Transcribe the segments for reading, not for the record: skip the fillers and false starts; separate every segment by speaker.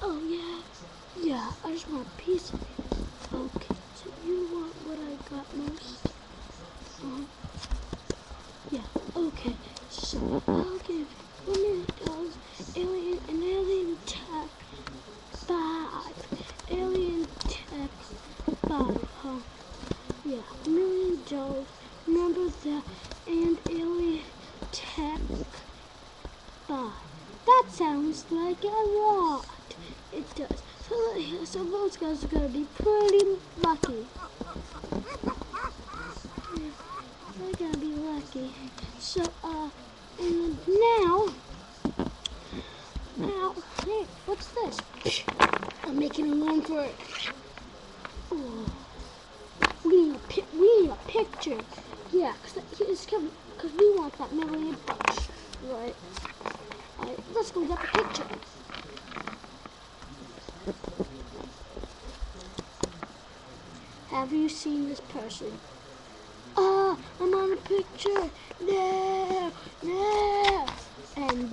Speaker 1: Oh yeah, yeah. I just want a piece of it. Okay, so you want what I got most? Yeah. Okay, so I'll give $1 million alien tech 5. Alien tech 5, huh? Yeah, $1 million. Remember that, and alien tech 5. That sounds like a lot. It does. So those guys are gonna be pretty lucky. They're gonna be lucky. So, and now, hey, what's this? I'm making a run for it. Oh, we need a picture. Yeah, cause we want that $1 million, right? Alright, let's go get the picture. Have you seen this person? I'm on a picture. No, no.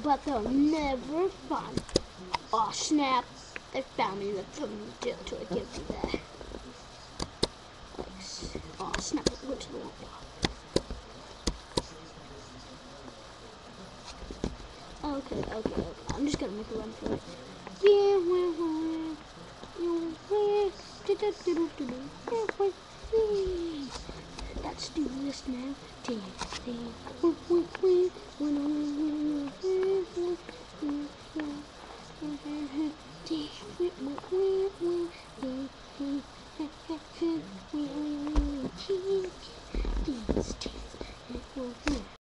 Speaker 1: But they'll never find me. Aw, snap. They found me. Let's throw me in jail till I get me there. Aw, snap. Let's go to the wall. Okay. I'm just gonna make a run for it. Let's do this now. When